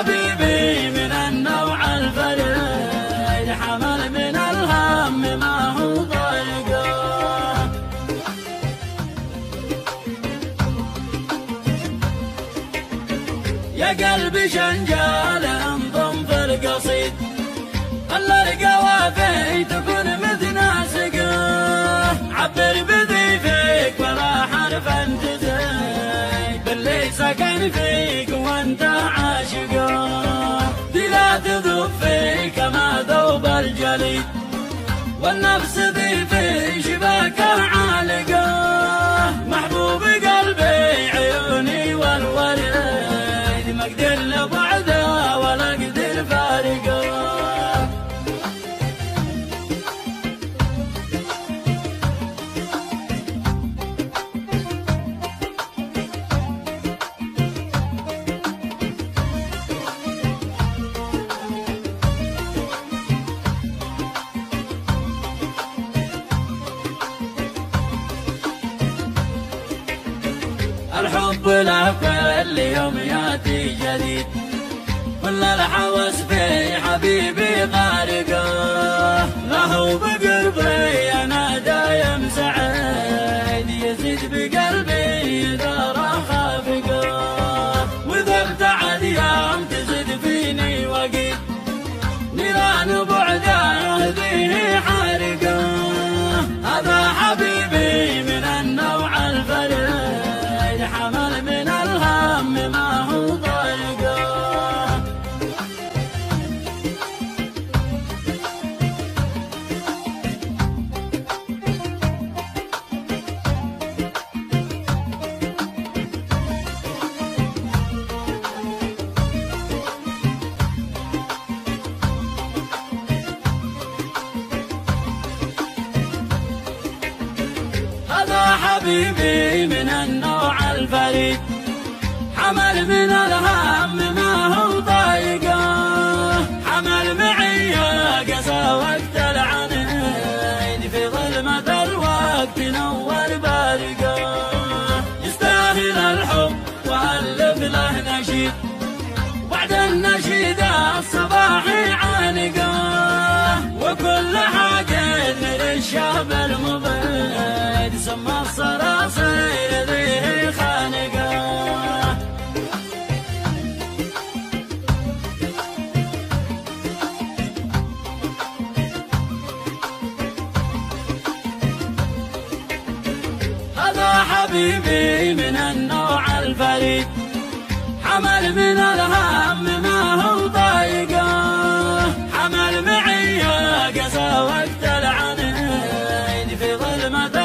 حبيبي من النوع الفريد، حمل من الهم ما هو ضايقه. يا قلبي شنجال انضم في القصيد، خلى القوافي تكون متناسقه. عبر بذي فيك ولا حرف تزيد، باللي سكن فيك وانت عاشقه. دي لا تذوب فيك ما ذوب الجليد، والنفس ذي في شباكه عالقه. محبوب قلبي عيوني والوريد، ما اقدر لبعده ولا اقدر فارقه. الحب له كل يوم ياتي جديد، كل الحوس في حبيبي غارقه. له بقربي انا دايم سعيد، يزيد بقلبي اذا راح خافقه. واذا ابتعد يوم تزيد فيني وقيد، نيران بعده ذي حارقه. هذا حبيبي من النوع الفريد، حمل من الهم ما هو ضايقه. هذا حبيبي من النوع الفريد، حمل من الهم ما هو ضايقه. حمل معي قسى وقت العنيد، في ظلمة الوقت نور بارقه. يستاهل الحب وألف له نشيد، وبعد النشيد الصباح عانقه. وكل حاجة للشاب المبيد، سمى الصراصير ذي خانقه. هذا حبيبي من النوع الفريد، حمل من الهم ما هو ضايقه. حمل معي قسى وقت العنيد، في ظلمة